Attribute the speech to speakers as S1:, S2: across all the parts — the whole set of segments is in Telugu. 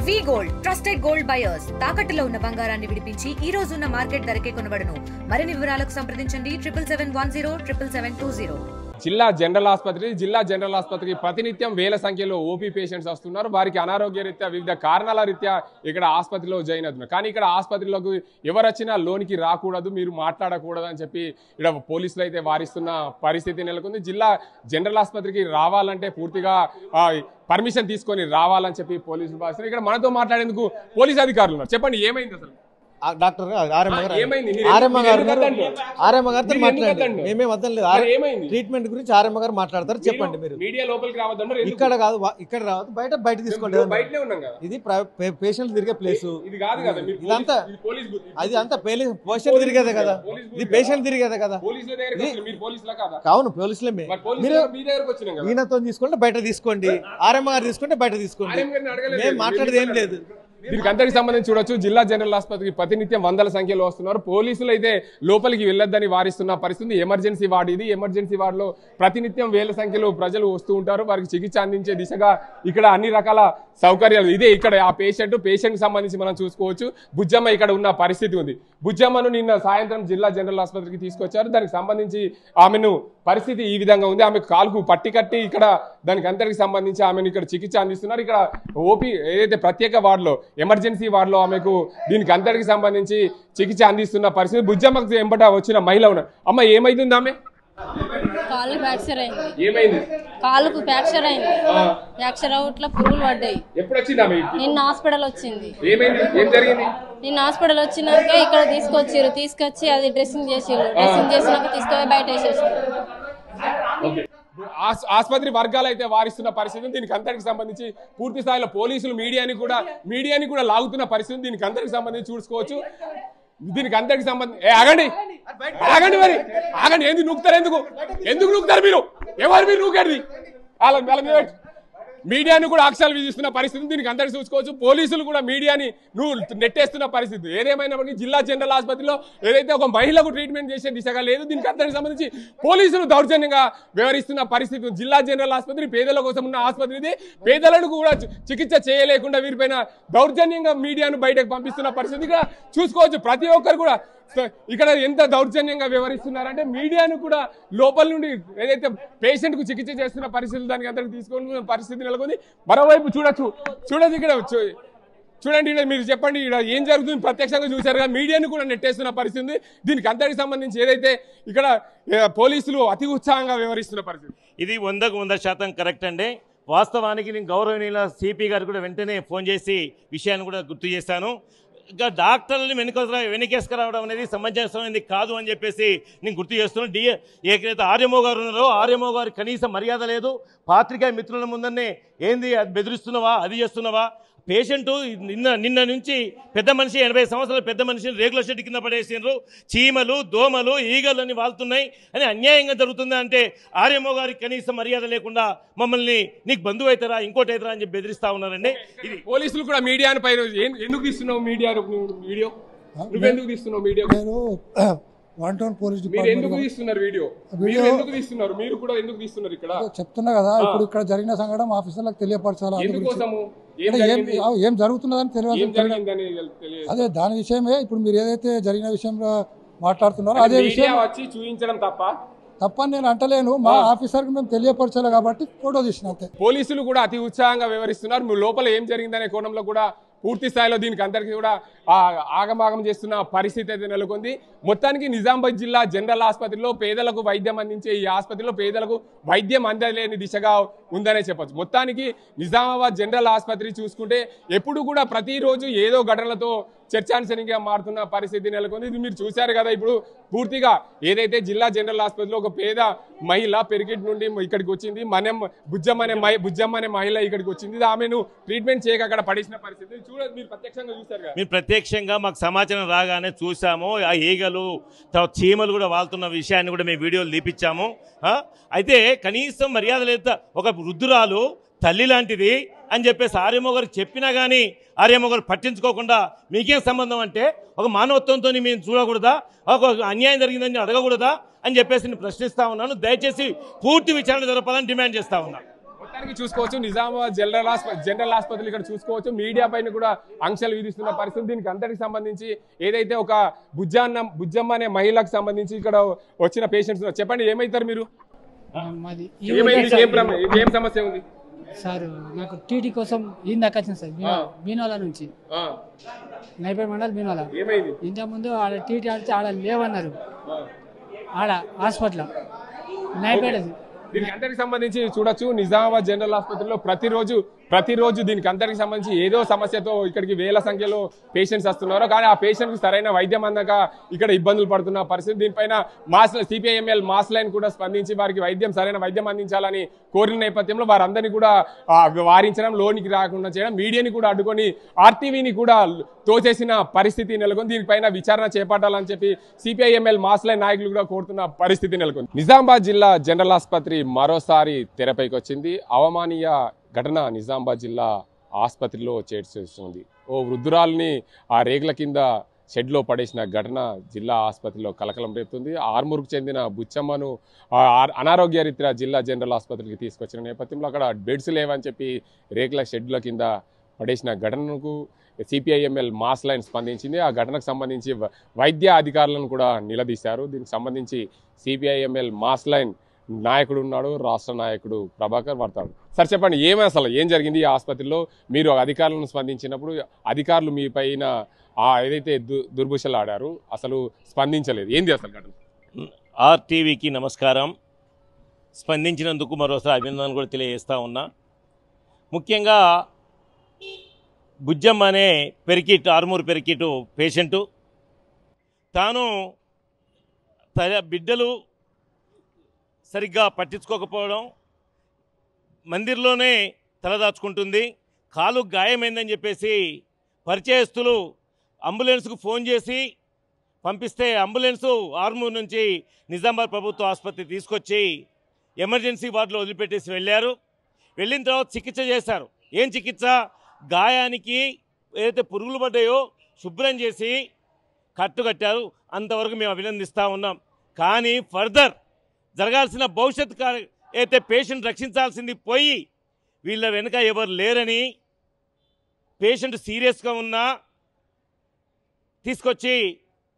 S1: వి గోల్డ్ ట్రస్టెడ్ గోల్డ్ బయర్స్ తాకట్టులో ఉన్న బంగారాన్ని విడిపించి ఈ రోజు ఉన్న మార్కెట్ ధరకే కొనబడును. మరిన్ని వివరాలకు సంప్రదించండి 77107720.
S2: జిల్లా జనరల్ ఆసుపత్రికి ప్రతినిత్యం వేల సంఖ్యలో ఓపీ పేషెంట్స్ వస్తున్నారు. వారికి అనారోగ్య రీత్యా వివిధ కారణాల రీత్యా ఇక్కడ ఆసుపత్రిలో జాయిన్ అవుతున్నారు. కానీ ఇక్కడ ఆసుపత్రిలోకి ఎవరు వచ్చినా లోనికి రాకూడదు, మీరు మాట్లాడకూడదు అని చెప్పి ఇక్కడ పోలీసులు అయితే వారిస్తున్న పరిస్థితి నెలకొంది. జిల్లా జనరల్ ఆసుపత్రికి రావాలంటే పూర్తిగా పర్మిషన్ తీసుకొని రావాలని చెప్పి పోలీసులు భావిస్తున్నారు. ఇక్కడ మనతో మాట్లాడేందుకు పోలీసు అధికారులు ఉన్నారు. చెప్పండి, ఏమైంది అసలు?
S3: డాక్టర్ ట్రీట్మెంట్ గురించి ఆర్ఎం గారు మాట్లాడతారు. చెప్పండి. మీరు
S2: మీడియా లోపలికి రావద్దంటారు.
S3: ఇక్కడ కాదు, ఇక్కడ రావద్దు, బయట తీసుకోండి. ఇది పేషెంట్ తిరిగే ప్లేస్,
S2: ఇది కాదు కదా.
S3: ఇదంతా అది అంతా పేషెంట్ తిరిగేదే కదా, ఇది పేషెంట్ తిరిగేదే కదా. అవును, పోలీసులే. మీరు ఈయనతో తీసుకుంటే బయట తీసుకోండి, ఆర్ఎం గారు తీసుకుంటే బయట తీసుకోండి. మేము మాట్లాడేది ఏం లేదు.
S2: దీనికి అందరికి సంబంధించి చూడొచ్చు, జిల్లా జనరల్ ఆసుపత్రికి ప్రతినిత్యం వందల సంఖ్యలో వస్తున్నారు. పోలీసులు అయితే లోపలికి వెళ్ళొద్దని వారిస్తున్న పరిస్థితి. ఎమర్జెన్సీ వార్డు ఇది. ఎమర్జెన్సీ వార్డులో ప్రతినిత్యం వేల సంఖ్యలో ప్రజలు వస్తూ ఉంటారు. వారికి చికిత్స అందించే దిశగా ఇక్కడ అన్ని రకాల సౌకర్యాలు ఇదే. ఇక్కడ ఆ పేషెంట్ సంబంధించి మనం చూసుకోవచ్చు. బుజ్జమ్మ ఇక్కడ ఉన్న పరిస్థితి ఉంది. బుజ్జమ్మను నిన్న సాయంత్రం జిల్లా జనరల్ ఆసుపత్రికి తీసుకొచ్చారు. దానికి సంబంధించి ఆమెను పరిస్థితి ఈ విధంగా ఉంది. ఆమె కాలుకు పట్టి కట్టి ఇక్కడ దానికి అంతటికి సంబంధించి ఆమెను ఇక్కడ చికిత్స అందిస్తున్నారు. ఇక్కడ ఓపీ ఏదైతే ప్రత్యేక వార్డులో ఎమర్జెన్సీ వార్డులో ఆమెకు దీనికి అంతటికి సంబంధించి చికిత్స అందిస్తున్న పరిస్థితి. బుజ్జమ్మకు ఎంబట వచ్చిన మహిళ ఉన్నారు. అమ్మ, ఏమైతుంది? ఆమె
S4: కాలు ఫ్రాక్చర్ అయింది.
S2: ఏమైంది?
S4: కాలుకు ఫ్రాక్చర్ అయింది. ఫ్రాక్చర్ అవుట్ల పురుగులు పడ్డాయి.
S2: ఎప్పుడు వచ్చింది ఆమె?
S4: నిన్న హాస్పిటల్ వచ్చింది.
S2: ఏమైంది? ఏం జరిగింది?
S4: నిన్న హాస్పిటల్ వచ్చినాక ఇక్కడ తీసుకొచ్చి అది డ్రెస్సింగ్ చేసిరు. డ్రెస్సింగ్ చేసినాక తీసుకుపోయి బయట వేసేసారు.
S2: ఆసుపత్రి వర్గాలు అయితే వారిస్తున్న పరిస్థితి. దీనికి అంతటికి సంబంధించి పూర్తి స్థాయిలో పోలీసులు మీడియాని కూడా లాగుతున్న పరిస్థితి. దీనికి అంతటికి సంబంధించి చూసుకోవచ్చు. దీనికి అంతటికి సంబంధించి ఆగండి మరి ఆగండి. ఎందుకు నూకుతారు? ఎందుకు నూకుతారు మీరు? ఎవరు మీరు నూకేది? మీడియాను కూడా ఆక్షాలు విధిస్తున్న పరిస్థితి. దీనికి అందరికీ చూసుకోవచ్చు. పోలీసులు కూడా మీడియాని నెట్టేస్తున్న పరిస్థితి. ఏదేమైనప్పటికీ జిల్లా జనరల్ ఆసుపత్రిలో ఏదైతే ఒక మహిళకు ట్రీట్మెంట్ చేసే దిశగా లేదు, దీనికి అందరికి సంబంధించి పోలీసులు దౌర్జన్యంగా వ్యవహరిస్తున్న పరిస్థితి. జిల్లా జనరల్ ఆసుపత్రి పేదల కోసం ఉన్న ఆసుపత్రి ఇది. పేదలను కూడా చికిత్స చేయలేకుండా వీరిపైన దౌర్జన్యంగా మీడియాను బయటకు పంపిస్తున్న పరిస్థితి ఇక్కడ చూసుకోవచ్చు. ప్రతి ఒక్కరు కూడా ఇక్కడ ఎంత దౌర్జన్యంగా వ్యవహరిస్తున్నారంటే మీడియాను కూడా లోపల నుండి ఏదైతే పేషెంట్ కు చికిత్స చేస్తున్న పరిస్థితి దానికి అందరికి తీసుకున్న పరిస్థితి నెలకొంది. మరోవైపు చూడొచ్చు ఇక్కడ చూడండి. మీరు చెప్పండి, ఇక్కడ ఏం జరుగుతుంది? ప్రత్యక్షంగా చూశారు కదా, మీడియాను కూడా నెట్టేస్తున్న పరిస్థితి. దీనికి అందరికి సంబంధించి ఏదైతే ఇక్కడ పోలీసులు అతి ఉత్సాహంగా వ్యవహరిస్తున్న పరిస్థితి.
S5: ఇది 100% కరెక్ట్ అండి. వాస్తవానికి నేను గౌరవనీయుల సిపి గారు కూడా వెంటనే ఫోన్ చేసి విషయాన్ని కూడా గుర్తు చేశాను. ఇంకా డాక్టర్లని వెనకేసుకురావడం అనేది సమంజసమైనది కాదు అని చెప్పేసి నేను గుర్తు చేస్తున్నాను. ఏకైతే ఆర్ఎంఓ గారు ఉన్నారో ఆర్ఎంఓ గారు కనీస మర్యాద లేదు. పాత్రికేయ మిత్రుల ముందరనే ఏంది అది బెదిరిస్తున్నావా, అది చేస్తున్నావా? పేషెంటు నిన్న నుంచి పెద్ద మనిషి 80 సంవత్సరాల పెద్ద మనిషిని రేగుల షెడ్ కింద పడేసినారు. చీమలు, దోమలు, ఈగలు అని వాళ్తున్నాయి అని అన్యాయంగా జరుగుతుంది. అంటే ఆర్ఎంఓ గారికి కనీస మర్యాద లేకుండా మమ్మల్ని నీకు బంధువు అవుతారా, ఇంకోటి అవుతారా అని చెప్పి బెదిరిస్తా ఉన్నారండి. ఇది
S2: పోలీసులు కూడా మీడియాను పైన ఎందుకు తీస్తున్నావు? వీడియో నువ్వెందుకు తీస్తున్నావు? మీడియా
S6: వన్ టౌన్ పోలీస్
S2: ఎందుకు తీస్తున్నారు? వీడియో ఎందుకు తీస్తున్నారు? మీరు కూడా ఎందుకు తీస్తున్నారు? ఇక్కడ
S6: చెప్తున్నా కదా, ఇప్పుడు ఇక్కడ జరిగిన సంఘటన ఆఫీసర్లకు తెలియపరచాలి. ఏం జరుగుతున్నదని తెలియదు. అదే దాని విషయమే ఇప్పుడు మీరు ఏదైతే జరిగిన విషయంలో మాట్లాడుతున్నారో అదే విషయం
S2: వచ్చి చూపించడం
S6: తప్పని నేను అంటలేను. మా ఆఫీసర్కి మేము తెలియపరచాలి కాబట్టి ఫోటో తీసిన అంతే.
S2: పోలీసులు కూడా అతి ఉత్సాహంగా వ్యవహరిస్తున్నారు. లోపల ఏం జరిగిందనే కోణంలో కూడా పూర్తి స్థాయిలో దీనికి అందరికీ కూడా ఆగమాగం చేస్తున్న పరిస్థితి అయితే నెలకొంది. మొత్తానికి నిజామాబాద్ జిల్లా జనరల్ ఆసుపత్రిలో పేదలకు వైద్యం అందించే ఈ ఆసుపత్రిలో పేదలకు వైద్యం అందలేని దిశగా ఉందనే చెప్పచ్చు. మొత్తానికి నిజామాబాద్ జనరల్ ఆసుపత్రి చూసుకుంటే ఎప్పుడు కూడా ప్రతిరోజు ఏదో ఘటనలతో చర్చాంశంగా మారుతున్న పరిస్థితి నెలకొంది. ఇది మీరు చూశారు కదా. ఇప్పుడు పూర్తిగా ఏదైతే జిల్లా జనరల్ ఆసుపత్రిలో ఒక పేద మహిళ పెరిగిట్ నుండి ఇక్కడికి వచ్చింది. బుజ్జమ్మ అనే మహిళ ఇక్కడికి వచ్చింది. ఆమెను ట్రీట్మెంట్ చేయక అక్కడ పడేసిన పరిస్థితి మీరు ప్రత్యక్షంగా చూశారు కదా.
S5: మీరు ప్రత్యక్షంగా మాకు సమాచారం రాగానే చూసాము. ఆ ఈగలు చీమలు కూడా వాళ్తున్న విషయాన్ని కూడా మేము వీడియోలు తీపిచ్చాము. అయితే కనీసం మర్యాద లేదు. ఒక వృద్ధురాలు తల్లి లాంటిది అని చెప్పేసి ఆర్ఎంఓ గారికి చెప్పినా కానీ ఆర్ఎంఓ గారు పట్టించుకోకుండా మీకేం సంబంధం అంటే ఒక మానవత్వంతో మేము చూడకూడదా, ఒక అన్యాయం జరిగిందని అడగకూడదా అని చెప్పేసి నేను ప్రశ్నిస్తా ఉన్నాను. దయచేసి పూర్తి విచారణ జరపాలని డిమాండ్ చేస్తా ఉన్నాను.
S2: మొత్తానికి చూసుకోవచ్చు నిజామాబాద్ జనరల్ ఆసుపత్రులు ఇక్కడ చూసుకోవచ్చు మీడియా పైన కూడా ఆంక్షలు విధిస్తున్న పరిస్థితి. దీనికి అంతటికి సంబంధించి ఏదైతే ఒక బుజ్జమ్మ అనే మహిళకు సంబంధించి ఇక్కడ వచ్చిన పేషెంట్స్ చెప్పండి, ఏమైతారు మీరు? ఏం సమస్య ఉంది
S7: సార్? నాకు టీటీ కోసం ఈయన దాకా వచ్చింది సార్, మీనోలా నుంచి, నైపేట్ మండల్ మీనోలా. ఇంతకుముందు ఆడ టీటీ ఆడితే ఆడ లేవన్నారు, ఆడ హాస్పిటల్ నైపేట్.
S2: దీనికి అంతటికి సంబంధించి చూడొచ్చు నిజామాబాద్ జనరల్ ఆసుపత్రిలో ప్రతిరోజు దీనికి అంతటికి సంబంధించి ఏదో సమస్యతో ఇక్కడికి వేల సంఖ్యలో పేషెంట్స్ వస్తున్నారు. కానీ ఆ పేషెంట్కి సరైన వైద్యం అందక ఇక్కడ ఇబ్బందులు పడుతున్న పరిస్థితి. దీనిపైన సిపిఐఎంఎల్ మాస్ లైన్ కూడా స్పందించి వారికి సరైన వైద్యం అందించాలని కోరిన నేపథ్యంలో వారందరినీ కూడా వారించడం, లోనికి రాకుండా చేయడం, మీడియాని కూడా అడ్డుకొని ఆర్టీవీని కూడా తోచేసిన పరిస్థితి నెలకొంది. దీనిపైన విచారణ చేపట్టాలని చెప్పి సిపిఐఎంఎల్ మాస్ లైన్ నాయకులు కూడా కోరుతున్న పరిస్థితి నెలకొంది. నిజామాబాద్ జిల్లా జనరల్ ఆసుపత్రి మరోసారి తెరపైకి వచ్చింది. అవమానీయ ఘటన నిజామాబాద్ జిల్లా ఆసుపత్రిలో చేస్తుంది. ఓ వృద్ధురాల్ని ఆ రేగుల కింద షెడ్లో పడేసిన ఘటన జిల్లా ఆసుపత్రిలో కలకలం రేపుతుంది. ఆర్మూర్కు చెందిన బుచ్చమ్మను అనారోగ్య రీత్యా జిల్లా జనరల్ ఆసుపత్రికి తీసుకొచ్చిన నేపథ్యంలో అక్కడ బెడ్స్ లేవని చెప్పి రేకుల షెడ్ల కింద పడేసిన ఘటనకు సిపిఐఎంఎల్ మాస్ లైన్ స్పందించింది. ఆ ఘటనకు సంబంధించి వైద్య అధికారులను కూడా నిలదీశారు. దీనికి సంబంధించి సిపిఐఎంఎల్ మాస్ లైన్ నాయకుడు ఉన్నాడు, రాష్ట్ర నాయకుడు ప్రభాకర్ వాడతాడు. సార్ చెప్పండి, ఏం జరిగింది ఈ ఆసుపత్రిలో? మీరు అధికారులను స్పందించినప్పుడు అధికారులు మీ పైన ఏదైతే దుర్భుషలు ఆడారు అసలు స్పందించలేదు, ఏంది అసలు ఘటన?
S5: ఆర్టీవీకి నమస్కారం. స్పందించినందుకు మరోసారి అభినందనలు కూడా తెలియజేస్తూ ఉన్నా. ముఖ్యంగా బుజ్జమ్మ అనే ఆర్మూర్ పెరికిట్ పేషెంటు తాను బిడ్డలు సరిగ్గా పట్టించుకోకపోవడం, మందిర్లోనే తలదాచుకుంటుంది, కాలు గాయమైందని చెప్పేసి పరిచయస్తులు అంబులెన్స్కు ఫోన్ చేసి పంపిస్తే అంబులెన్సు ఆర్మూర్ నుంచి నిజామాబాద్ ప్రభుత్వ ఆసుపత్రి తీసుకొచ్చి ఎమర్జెన్సీ వార్డులో వదిలిపెట్టేసి వెళ్ళారు. వెళ్ళిన తర్వాత చికిత్స చేశారు. ఏం చికిత్స? గాయానికి ఏదైతే పురుగులు పడ్డాయో శుభ్రం చేసి కట్టుకట్టారు. అంతవరకు మేము అభినందిస్తూ ఉన్నాం. కానీ ఫర్దర్ జరగాల్సిన భవిష్యత్ అయితే పేషెంట్ రక్షించాల్సింది పోయి వీళ్ళ వెనుక ఎవరు లేరని, పేషెంట్ సీరియస్గా ఉన్నా తీసుకొచ్చి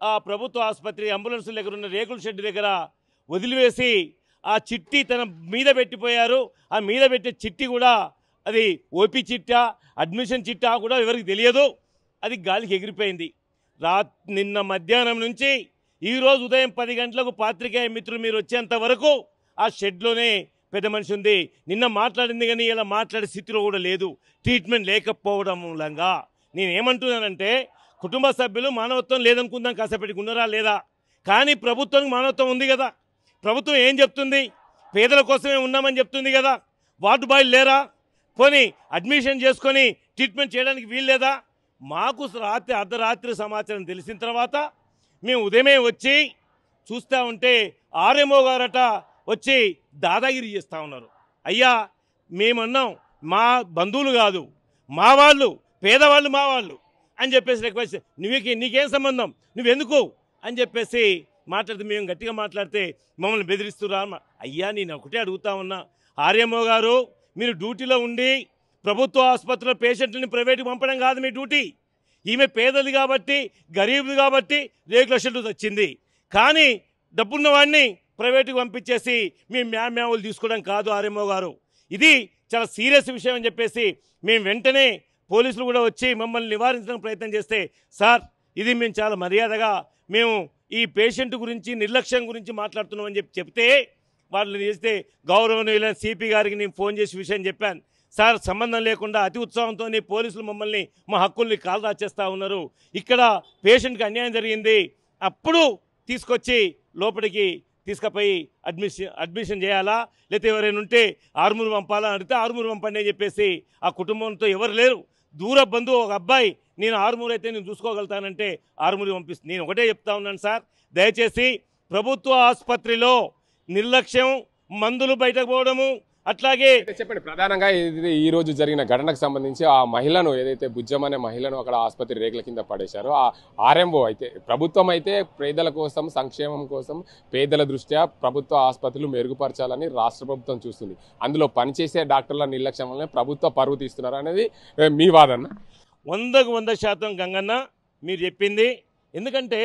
S5: ఆ ప్రభుత్వ ఆసుపత్రి అంబులెన్స్ దగ్గర ఉన్న రేకుల షెడ్ దగ్గర వదిలివేసి ఆ చిట్టి తన మీద పెట్టిపోయారు. ఆ మీద పెట్టే చిట్టి కూడా అది ఓపీ చిట్టా, అడ్మిషన్ చిట్టా కూడా ఎవరికి తెలియదు. అది గాలికి ఎగిరిపోయింది. నిన్న మధ్యాహ్నం నుంచి ఈరోజు ఉదయం 10 గంటలకు పాత్రికేయ మిత్రులు మీరు వచ్చేంత వరకు ఆ షెడ్లోనే పెద్ద మనిషి ఉంది. నిన్న మాట్లాడింది కానీ ఇలా మాట్లాడే స్థితిలో కూడా లేదు, ట్రీట్మెంట్ లేకపోవడం మూలంగా. నేనేమంటున్నానంటే కుటుంబ సభ్యులు మానవత్వం లేదనుకుందాం, కాసేపటికి ఉన్నారా లేదా, కానీ ప్రభుత్వానికి మానవత్వం ఉంది కదా. ప్రభుత్వం ఏం చెప్తుంది? పేదల కోసమే ఉన్నామని చెప్తుంది కదా. వార్డు బాయ్లు లేరా? పోనీ అడ్మిషన్ చేసుకొని ట్రీట్మెంట్ చేయడానికి వీలు లేదా? మాకు అర్ధరాత్రి సమాచారం తెలిసిన తర్వాత మేము ఉదయమే వచ్చి చూస్తూ ఉంటే ఆర్ఎంఓ గారట వచ్చి దాదాగిరి చేస్తూ ఉన్నారు. అయ్యా మేమన్నాం మా బంధువులు కాదు, మా వాళ్ళు, పేదవాళ్ళు మా వాళ్ళు అని చెప్పేసి రిక్వెస్ట్, నీకేం సంబంధం, నువ్వెందుకు అని చెప్పేసి మాట్లాడితే మేము గట్టిగా మాట్లాడితే మమ్మల్ని బెదిరిస్తురా. అయ్యా నేను ఒకటే అడుగుతా ఉన్నా, ఆర్ఎంఓ గారు మీరు డ్యూటీలో ఉండి ప్రభుత్వ ఆసుపత్రిలో పేషెంట్ని ప్రైవేట్కి పంపడం కాదు మీ డ్యూటీ. ఈమె పేదది కాబట్టి, గరీబుది కాబట్టి రేకుల షెడ్ వచ్చింది. కానీ డబ్బున్న వాడిని ప్రైవేట్కి పంపించేసి మీ మ్యావులు తీసుకోవడం కాదు ఆర్ఎంఓ గారు. ఇది చాలా సీరియస్ విషయం అని చెప్పేసి మేము వెంటనే పోలీసులు కూడా వచ్చి మమ్మల్ని నివారించడానికి ప్రయత్నం చేస్తే, సార్ ఇది మేము చాలా మర్యాదగా మేము ఈ పేషెంట్ గురించి నిర్లక్ష్యం గురించి మాట్లాడుతున్నామని చెప్తే వాళ్ళు చేస్తే గౌరవనీయులైన సిపి గారికి నేను ఫోన్ చేసి విషయం చెప్పాను. సార్ సంబంధం లేకుండా అతి ఉత్సాహంతో పోలీసులు మమ్మల్ని మా హక్కుల్ని కాలు రాచేస్తూ ఉన్నారు, ఇక్కడ పేషెంట్కి అన్యాయం జరిగింది, అప్పుడు తీసుకొచ్చి లోపలికి తీసుకుపోయి అడ్మిషన్ చేయాలా, లేకపోతే ఎవరైనా ఉంటే ఆర్మూరు పంపాలా అడిగితే ఆర్మూరు పంపండి అని చెప్పేసి ఆ కుటుంబంతో ఎవరు లేరు. దూర బంధువు ఒక అబ్బాయి నేను ఆర్మూరు అయితే నేను చూసుకోగలుగుతానంటే ఆర్మూరు పంపిస్తుంది. నేను ఒకటే చెప్తా ఉన్నాను సార్, దయచేసి ప్రభుత్వ ఆసుపత్రిలో నిర్లక్ష్యం, మందులు బయటకు పోవడము, అట్లాగే
S2: చెప్పండి, ప్రధానంగా ఈ రోజు జరిగిన ఘటనకు సంబంధించి ఆ మహిళను ఏదైతే బుజ్జం అనే మహిళను అక్కడ ఆసుపత్రి రేకుల కింద పడేశారో ఆ ఆర్ఎంఓ అయితే ప్రభుత్వం అయితే పేదల కోసం సంక్షేమం కోసం పేదల దృష్ట్యా ప్రభుత్వ ఆసుపత్రులు మెరుగుపరచాలని రాష్ట్ర ప్రభుత్వం చూస్తుంది. అందులో పనిచేసే డాక్టర్ల నిర్లక్ష్యం వల్లనే ప్రభుత్వ పరువు తీస్తున్నారు అనేది మీ వాదన?
S5: 100% గంగన్న మీరు చెప్పింది. ఎందుకంటే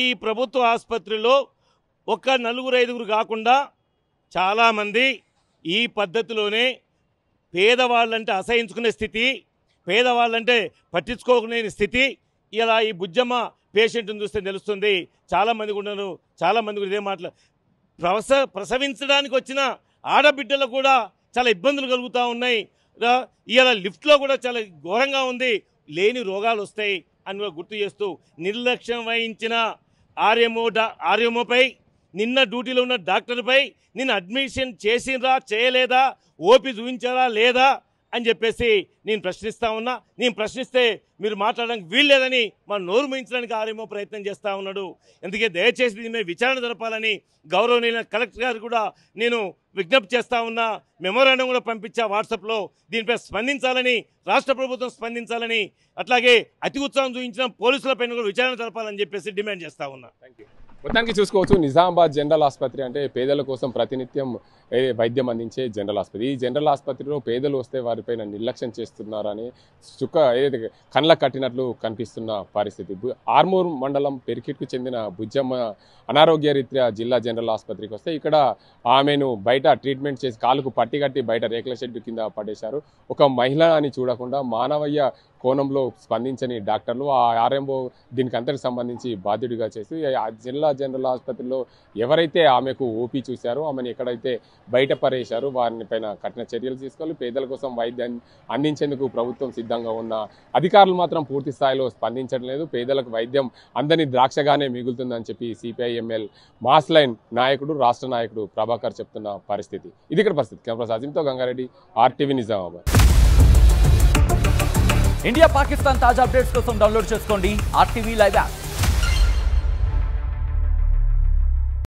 S5: ఈ ప్రభుత్వ ఆసుపత్రిలో ఒక 4-5 కాకుండా చాలామంది ఈ పద్ధతిలోనే పేదవాళ్ళంటే అసహించుకునే స్థితి, పేదవాళ్ళంటే పట్టించుకోలేని స్థితి ఇలా ఈ బుజ్జమ్మ పేషెంట్ని చూస్తే తెలుస్తుంది. చాలామంది ఉన్నారు, చాలామంది కూడా ఇదే మాటలు ప్రసవించడానికి వచ్చిన ఆడబిడ్డలు కూడా చాలా ఇబ్బందులు కలుగుతూ ఉన్నాయి. ఇలా లిఫ్ట్లో కూడా చాలా ఘోరంగా ఉంది, లేని రోగాలు వస్తాయి అని కూడా గుర్తు చేస్తూ నిర్లక్ష్యం వహించిన ఆర్ఎంఓపై, నిన్న డ్యూటీలో ఉన్న డాక్టర్పై నిన్ను అడ్మిషన్ చేసిండ్రా చేయలేదా, ఓపీ చూపించారా లేదా అని చెప్పేసి నేను ప్రశ్నిస్తూ ఉన్నా. నేను ప్రశ్నిస్తే మీరు మాట్లాడడానికి వీల్లేదని మా నోరు మూయించడానికి ఆర్ఎంఓ ప్రయత్నం చేస్తూ ఉన్నాడు. అందుకే దయచేసి దీని మీద విచారణ జరపాలని గౌరవనీయ కలెక్టర్ గారు కూడా నేను విజ్ఞప్తి చేస్తూ ఉన్నా. మెమోరాండం కూడా పంపించా వాట్సాప్లో. దీనిపై స్పందించాలని, రాష్ట్ర ప్రభుత్వం స్పందించాలని, అట్లాగే అతి ఉత్సాహం చూపించిన పోలీసులపైన కూడా విచారణ జరపాలని చెప్పేసి డిమాండ్ చేస్తూ ఉన్నా.
S2: Thank you. మొత్తానికి చూసుకోవచ్చు, నిజామాబాద్ జనరల్ ఆసుపత్రి అంటే పేదల కోసం ప్రతినిత్యం వైద్యం అందించే జనరల్ ఆసుపత్రి. ఈ జనరల్ ఆసుపత్రిలో పేదలు వస్తే వారిపైన నిర్లక్ష్యం చేస్తున్నారని ఏదైతే కళ్ళ కట్టినట్లు కనిపిస్తున్న పరిస్థితి. ఆర్మూర్ మండలం పెరికిట్కు చెందిన బుజ్జమ్మ అనారోగ్య రీత్యా జిల్లా జనరల్ ఆసుపత్రికి వస్తే ఇక్కడ ఆమెను బయట ట్రీట్మెంట్ చేసి కాలుకు పట్టి కట్టి బయట రేకుల షెడ్ కింద పడేశారు. ఒక మహిళ అని చూడకుండా మానవీయ కోణంలో స్పందించని డాక్టర్లు ఆ ఆర్ఎంఓ దీనికి అంతటికి సంబంధించి బాధ్యుడిగా చేసి జిల్లా జనరల్ ఆసుపత్రిలో ఎవరైతే ఆమెకు ఓపీ చూశారో ఆమెను ఎక్కడైతే బయట పరేశారో వారిని పైన కఠిన చర్యలు తీసుకోవాలి. పేదల కోసం వైద్యం అందించేందుకు ప్రభుత్వం సిద్ధంగా ఉన్న అధికారులు మాత్రం పూర్తి స్థాయిలో స్పందించడం లేదు. పేదలకు వైద్యం అందని ద్రాక్షగానే మిగులుతుందని చెప్పి సిపిఐఎంఎల్ మాస్ లైన్ నాయకుడు, రాష్ట్ర నాయకుడు ప్రభాకర్ చెప్తున్న పరిస్థితి. ఇది ఇక్కడ పరిస్థితి. కెమెరా అజిమ్తో గంగారెడ్డి, RTV నిజామాబాద్.
S8: ఇండియా పాకిస్తాన్ తాజా అప్డేట్స్ కోసం డౌన్లోడ్ చేసుకోండి RTV లైవ్ యాప్.